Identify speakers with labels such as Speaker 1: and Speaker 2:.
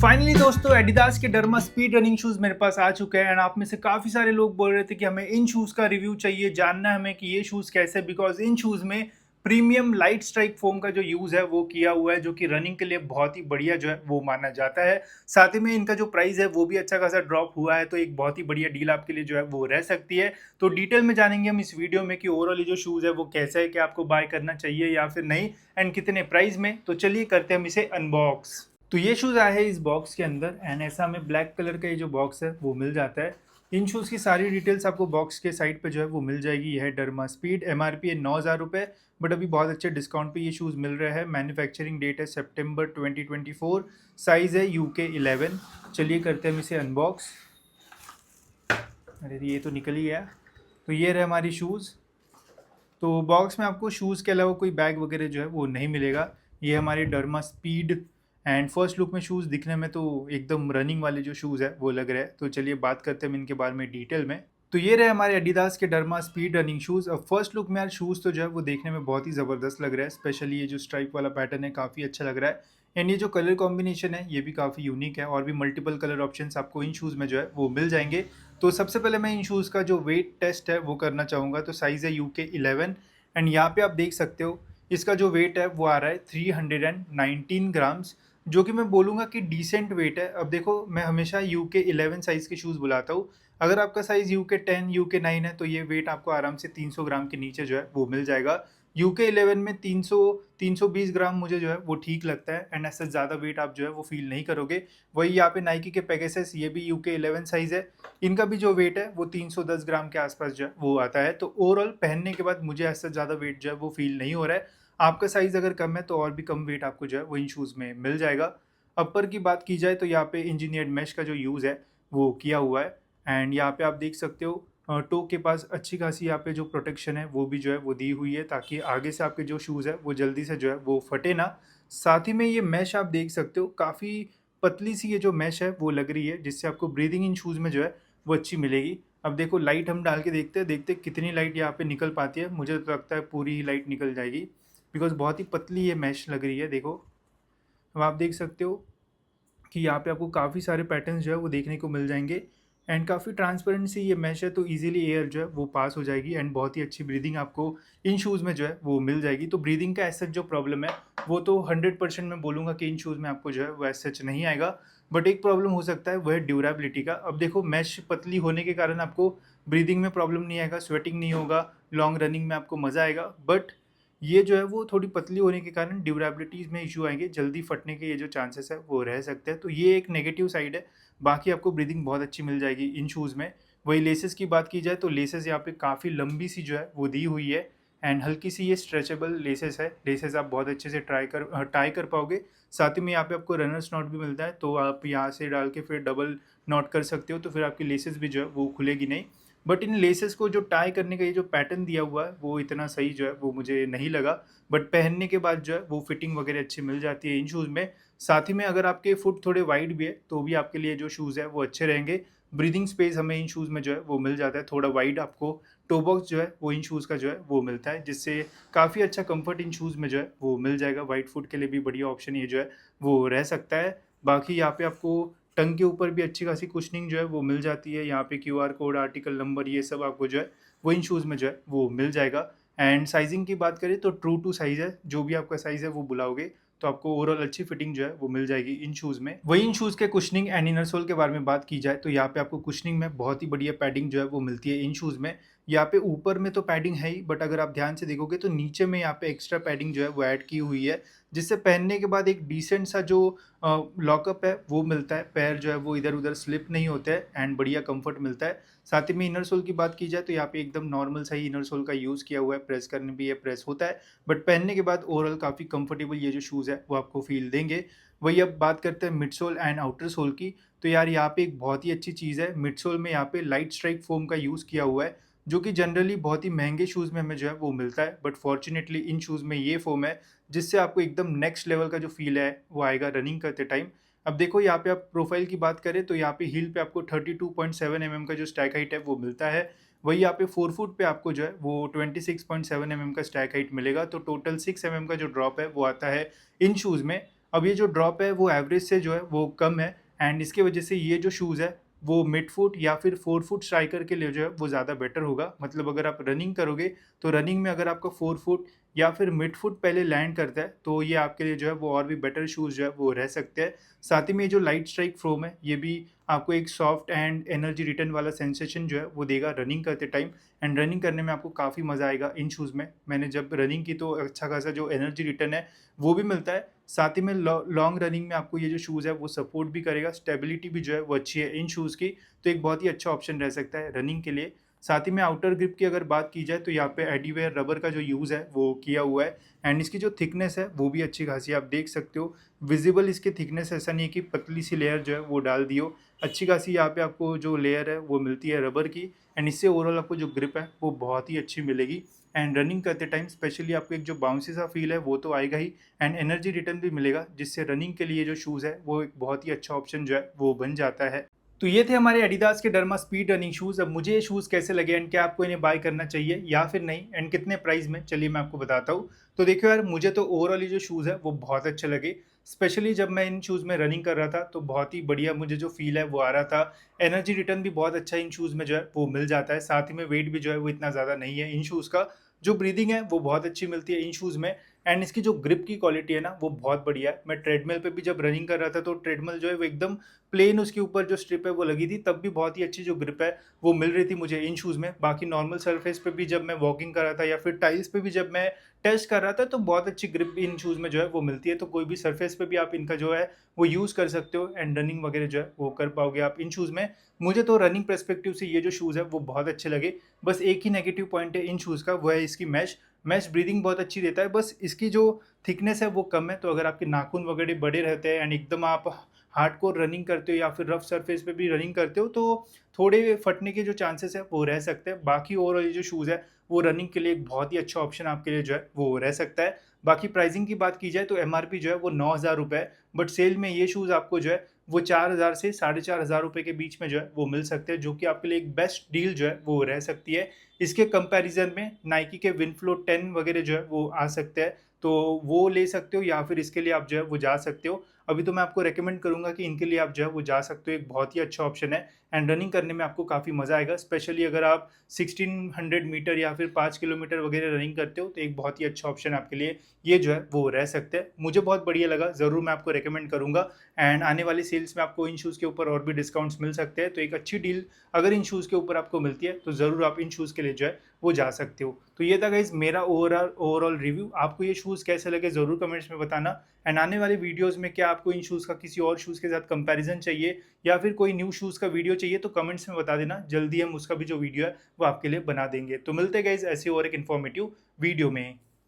Speaker 1: Finally दोस्तों Adidas के derma speed running shoes मेरे पास आ चुके हैं एंड आप में से काफ़ी सारे लोग बोल रहे थे कि हमें इन शूज़ का रिव्यू चाहिए, जानना है हमें कि ये शूज़ कैसे, बिकॉज इन शूज़ में प्रीमियम लाइट स्ट्राइक फोम का जो यूज़ है वो किया हुआ है, जो कि रनिंग के लिए बहुत ही बढ़िया जो है वो माना जाता है। साथ ही में इनका जो प्राइस है वो भी अच्छा खासा ड्रॉप हुआ है, तो एक बहुत ही बढ़िया डील आपके लिए जो है वो रह सकती है। तो डिटेल में जानेंगे हम इस वीडियो में कि ओवरऑल ये जो शूज़ है वो कैसा है, कि आपको बाय करना चाहिए या फिर नहीं, एंड कितने प्राइस में। तो चलिए करते हैं हम इसे अनबॉक्स। तो ये शूज़ आए हैं इस बॉक्स के अंदर एंड ऐसा हमें ब्लैक कलर का ये जो बॉक्स है वो मिल जाता है। इन शूज़ की सारी डिटेल्स आपको बॉक्स के साइड पे जो है वो मिल जाएगी। यह है डर्मा स्पीड, एमआरपी है 9,000 रुपये, बट अभी बहुत अच्छे डिस्काउंट पे ये शूज़ मिल रहे हैं। मैन्युफैक्चरिंग डेट है सितंबर 2024, साइज़ है UK 11। चलिए करते हैं हम इसे अनबॉक्स। अरे ये तो निकल ही गया। तो ये रहे हमारी शूज़। तो बॉक्स में आपको शूज़ के अलावा कोई बैग वगैरह जो है वो नहीं मिलेगा। ये हमारे derma speed and first look में शूज़ दिखने में तो एकदम रनिंग वाले जो शूज़ है वो लग रहे हैं। तो चलिए बात करते हैं हम इनके बारे में डिटेल में। तो ये रहे हमारे एडिडास के डर्मा स्पीड रनिंग शूज़। अब फर्स्ट लुक में यार शूज़ तो जो है वो देखने में बहुत ही ज़बरदस्त लग रहा है, स्पेशली ये जो स्ट्राइप वाला पैटर्न है काफ़ी अच्छा लग रहा है। एंड ये जो कलर कॉम्बिनेशन है ये भी काफ़ी यूनिक है, और भी मल्टीपल कलर ऑप्शंस आपको इन शूज़ में जो है वो मिल जाएंगे। तो सबसे पहले मैं इन शूज़ का जो वेट टेस्ट है वो करना चाहूँगा। तो साइज़ है UK 11 एंड यहाँ पे आप देख सकते हो इसका जो वेट है वो आ रहा है 319 ग्राम्स, जो कि मैं बोलूँगा कि डिसेंट वेट है। अब देखो मैं हमेशा UK 11 साइज़ के शूज़ बुलाता हूँ। अगर आपका साइज़ UK 10 UK 9 है तो ये वेट आपको आराम से 300 ग्राम के नीचे जो है वो मिल जाएगा। UK 11 में 320 ग्राम मुझे जो है वो ठीक लगता है, एंड ऐसे ज़्यादा वेट आप जो है वो फील नहीं करोगे। वही यहाँ पे नाइकी के पेगासस, ये भी UK 11 साइज़ है। इनका भी जो वेट है वो 310 ग्राम के आसपास जो है वो आता है। तो ओवरऑल पहनने के बाद मुझे ऐसा ज़्यादा वेट जो है वो फील नहीं हो रहा है। आपका साइज़ अगर कम है तो और भी कम वेट आपको जो है वो इन शूज़ में मिल जाएगा। अपर की बात की जाए तो यहाँ पे इंजीनियर्ड मेश का जो यूज़ है वो किया हुआ है। एंड यहाँ पे आप देख सकते हो टो के पास अच्छी खासी यहाँ पे जो प्रोटेक्शन है वो भी जो है वो दी हुई है, ताकि आगे से आपके जो शूज़ है वो जल्दी से जो है वो फटे ना। साथ ही में ये मैश आप देख सकते हो काफ़ी पतली सी ये जो मैश है वो लग रही है, जिससे आपको ब्रीदिंग इन शूज़ में जो है वो अच्छी मिलेगी। अब देखो लाइट हम डाल के देखते हैं कितनी लाइट यहाँ पे निकल पाती है। मुझे तो लगता है पूरी ही लाइट निकल जाएगी, बिकॉज बहुत ही पतली ये मैश लग रही है। देखो अब आप देख सकते हो कि यहाँ पे आपको काफ़ी सारे पैटर्न्स जो है वो देखने को मिल जाएंगे, एंड काफ़ी ट्रांसपेरेंसी ये मैश है, तो इजीली एयर जो है वो पास हो जाएगी, एंड बहुत ही अच्छी ब्रीदिंग आपको इन शूज़ में जो है वो मिल जाएगी। तो ब्रीदिंग का ऐसा जो प्रॉब्लम है वो तो 100% मैं बोलूँगा कि इन शूज़ में आपको जो है वो ऐसा सच नहीं आएगा। बट एक प्रॉब्लम हो सकता है वो है ड्यूरेबिलिटी का। अब देखो मैश पतली होने के कारण आपको ब्रीदिंग में प्रॉब्लम नहीं आएगा, स्वेटिंग नहीं होगा, लॉन्ग रनिंग में आपको मज़ा आएगा। बट ये जो है वो थोड़ी पतली होने के कारण ड्यूरेबिलिटीज़ में इशू आएंगे, जल्दी फटने के ये जो चांसेस है वो रह सकते हैं। तो ये एक नेगेटिव साइड है। बाकी आपको ब्रीदिंग बहुत अच्छी मिल जाएगी इन शूज़ में। वही लेसेस की बात की जाए तो लेसेस यहाँ पे काफ़ी लंबी सी जो है वो दी हुई है, एंड हल्की सी ये स्ट्रेचेबल लेसेस है। लेसेस आप बहुत अच्छे से टाई कर पाओगे। साथ ही में यहाँ पे आपको रनर्स नॉट भी मिलता है, तो आप यहाँ से डाल के फिर डबल नॉट कर सकते हो, तो फिर आपकी लेसेस भी जो है वो खुलेगी नहीं। बट इन लेसेस को जो टाई करने का ये जो पैटर्न दिया हुआ है वो इतना सही जो है वो मुझे नहीं लगा। बट पहनने के बाद जो है वो फिटिंग वगैरह अच्छी मिल जाती है इन शूज़ में। साथ ही में अगर आपके फुट थोड़े वाइड भी है तो भी आपके लिए जो शूज़ है वो अच्छे रहेंगे। ब्रीदिंग स्पेस हमें इन शूज़ में जो है वो मिल जाता है, थोड़ा वाइड आपको टो बॉक्स जो है वो इन शूज़ का जो है वो मिलता है, जिससे काफ़ी अच्छा कंफर्ट इन शूज़ में जो है वो मिल जाएगा। वाइड फुट के लिए भी बढ़िया ऑप्शन ये जो है वो रह सकता है। बाकी यहाँ पे आपको टंग के ऊपर भी अच्छी खासी कुशनिंग जो है वो मिल जाती है। यहाँ पे QR कोड, आर्टिकल नंबर, ये सब आपको जो है वो इन शूज़ में जो है वो मिल जाएगा। एंड साइजिंग की बात करें तो ट्रू टू साइज़ है, जो भी आपका साइज़ है वो बुलाओगे तो आपको ओवरऑल अच्छी फिटिंग जो है वो मिल जाएगी इन शूज़ में। वही इन शूज़ के कुशनिंग एंड इनर सोल के बारे में बात की जाए तो यहाँ पे आपको कुशनिंग में बहुत ही बढ़िया पैडिंग जो है वो मिलती है इन शूज़ में। यहाँ पे ऊपर में तो पैडिंग है ही, बट अगर आप ध्यान से देखोगे तो नीचे में यहाँ पे एक्स्ट्रा पैडिंग जो है वो ऐड की हुई है, जिससे पहनने के बाद एक डिसेंट सा जो लॉकअप है वो मिलता है। पैर जो है वो इधर उधर स्लिप नहीं होते हैं, एंड बढ़िया कंफर्ट मिलता है। साथ ही में इनर सोल की बात की जाए तो यहाँ पे एकदम नॉर्मल सा ही इनर सोल का यूज़ किया हुआ है। प्रेस करने भी ये प्रेस होता है, बट पहनने के बाद ओवरऑल काफ़ी कंफर्टेबल ये जो शूज़ है वो आपको फील देंगे। वही अब बात करते हैं mid sole and outer sole की। तो यार यहाँ पे एक बहुत ही अच्छी चीज़ है, मिड सोल में यहाँ पे लाइट स्ट्राइक फोम का यूज़ किया हुआ है, जो कि जनरली बहुत ही महंगे शूज़ में हमें जो है वो मिलता है। बट फॉर्चुनेटली इन शूज़ में ये फोम है, जिससे आपको एकदम नेक्स्ट लेवल का जो फील है वो आएगा रनिंग करते टाइम। अब देखो यहाँ पे आप प्रोफाइल की बात करें तो यहाँ पे हील पे आपको 32.7 mm का जो स्टैक हाइट है वो मिलता है। वही यहाँ पे 4 फुट पे आपको जो है वो 26.7 mm का स्टैक हाइट मिलेगा, तो टोटल 6 mm का जो ड्रॉप है वो आता है इन शूज़ में। अब ये जो ड्रॉप है वो एवरेज से जो है वो कम है, एंड इसकी वजह से ये जो शूज़ है वो मिड फुट या फिर 4 फुट स्ट्राइकर के लिए जो है वो ज़्यादा बेटर होगा। मतलब अगर आप रनिंग करोगे तो रनिंग में अगर आपका 4 फुट या फिर मिड फुट पहले लैंड करता है तो ये आपके लिए जो है वो और भी बेटर शूज़ जो है वो रह सकते हैं। साथ ही में ये जो लाइट स्ट्राइक फोम है ये भी आपको एक सॉफ्ट एंड एनर्जी रिटर्न वाला सेंसेशन जो है वो देगा रनिंग करते टाइम, एंड रनिंग करने में आपको काफ़ी मज़ा आएगा इन शूज़ में। मैंने जब रनिंग की तो अच्छा खासा जो एनर्जी रिटर्न है वो भी मिलता है। साथ ही में लॉन्ग रनिंग में आपको ये जो शूज़ है वो सपोर्ट भी करेगा, स्टेबिलिटी भी जो है वो अच्छी है इन शूज़ की, तो एक बहुत ही अच्छा ऑप्शन रह सकता है रनिंग के लिए। साथ ही में आउटर ग्रिप की अगर बात की जाए तो यहाँ पे एडीवेयर रबर का जो यूज़ है वो किया हुआ है, एंड इसकी जो थिकनेस है वो भी अच्छी खासी आप देख सकते हो। विजिबल इसकी थिकनेस ऐसा नहीं है कि पतली सी लेयर जो है वो डाल दी हो, अच्छी खासी यहाँ पे आपको जो लेयर है वो मिलती है रबर की, एंड इससे ओवरऑल आपको जो ग्रिप है वो बहुत ही अच्छी मिलेगी। एंड रनिंग करते टाइम स्पेशली आपको एक जो बाउंसी सा फील है वो तो आएगा ही, एंड एनर्जी रिटर्न भी मिलेगा, जिससे रनिंग के लिए जो शूज़ है वो एक बहुत ही अच्छा ऑप्शन जो है वो बन जाता है। तो ये थे हमारे एडिडास के डर्मा स्पीड रनिंग शूज़। अब मुझे ये शूज़ कैसे लगे एंड क्या आपको इन्हें बाय करना चाहिए या फिर नहीं, एंड कितने प्राइस में, चलिए मैं आपको बताता हूँ। तो देखो यार, मुझे तो ओवरऑल ये जो शूज़ है वो बहुत अच्छे लगे। स्पेशली जब मैं इन शूज़ में रनिंग कर रहा था तो बहुत ही बढ़िया मुझे जो फील है वो आ रहा था। एनर्जी रिटर्न भी बहुत अच्छा इन शूज़ में जो है वो मिल जाता है। साथ ही में वेट भी जो है वो इतना ज़्यादा नहीं है इन शूज़ का। जो ब्रीदिंग है वो बहुत अच्छी मिलती है इन शूज़ में, एंड इसकी जो ग्रिप की क्वालिटी है ना वो बहुत बढ़िया है। मैं ट्रेडमिल पे भी जब रनिंग कर रहा था तो ट्रेडमिल जो है वो एकदम प्लेन, उसके ऊपर जो स्ट्रिप है वो लगी थी, तब भी बहुत ही अच्छी जो ग्रिप है वो मिल रही थी मुझे इन शूज़ में। बाकी नॉर्मल सरफेस पे भी जब मैं वॉकिंग कर रहा था या फिर टाइल्स पे भी जब मैं टेस्ट कर रहा था तो बहुत अच्छी ग्रिप इन शूज़ में जो है वो मिलती है। तो कोई भी सरफेस पे भी आप इनका जो है वो यूज़ कर सकते हो, एंड रनिंग वगैरह जो है वो कर पाओगे आप इन शूज़ में। मुझे तो रनिंग पर्सपेक्टिव से ये जो शूज़ है वो बहुत अच्छे लगे। बस एक ही नेगेटिव पॉइंट है इन शूज़ का, वो है इसकी मैश। मैश ब्रीदिंग बहुत अच्छी देता है, बस इसकी जो थिकनेस है वो कम है। तो अगर आपके नाखून वगैरह बड़े रहते हैं एंड एकदम आप हार्डकोर रनिंग करते हो या फिर रफ सरफेस पे भी रनिंग करते हो तो थोड़े फटने के जो चांसेस है वो रह सकते हैं। बाकी ओवरऑल ये जो शूज़ है वो रनिंग के लिए एक बहुत ही अच्छा ऑप्शन आपके लिए जो है वो रह सकता है। बाकी प्राइसिंग की बात की जाए तो एमआरपी जो है वो 9,000 रुपये है, बट सेल में ये शूज़ आपको जो है वो 4,000 से 4,500 रुपये के बीच में जो है वो मिल सकते हैं, जो कि आपके लिए एक बेस्ट डील जो है वो रह सकती है। इसके कंपैरिजन में नाइकी के विनफ्लो 10 वगैरह जो है वो आ सकते हैं, तो वो ले सकते हो या फिर इसके लिए आप जो है वो जा सकते हो। अभी तो मैं आपको रेकमेंड करूंगा कि इनके लिए आप जो है वो जा सकते हो, एक बहुत ही अच्छा ऑप्शन है, एंड रनिंग करने में आपको काफ़ी मज़ा आएगा। स्पेशली अगर आप 1600 मीटर या फिर 5 किलोमीटर वगैरह रनिंग करते हो तो एक बहुत ही अच्छा ऑप्शन आपके लिए ये जो है वो रह सकते हैं। मुझे बहुत बढ़िया लगा, ज़रूर मैं आपको रेकमेंड करूंगा, एंड आने वाली सेल्स में आपको इन शूज़ के ऊपर और भी डिस्काउंट्स मिल सकते हैं। तो एक अच्छी डील अगर इन शूज़ के ऊपर आपको मिलती है तो ज़रूर आप इन शूज़ के लिए जो है वो जा सकते हो। तो ये था गाइज मेरा ओवरऑल रिव्यू। आपको ये शूज़ कैसे लगे ज़रूर कमेंट्स में बताना, एंड आने वाले वीडियोस में क्या आपको इन शूज़ का किसी और शूज़ के साथ कंपैरिजन चाहिए या फिर कोई न्यू शूज़ का वीडियो चाहिए तो कमेंट्स में बता देना, जल्दी हम उसका भी जो वीडियो है वो आपके लिए बना देंगे। तो मिलते हैं गाइज ऐसे और एक इन्फॉर्मेटिव वीडियो में।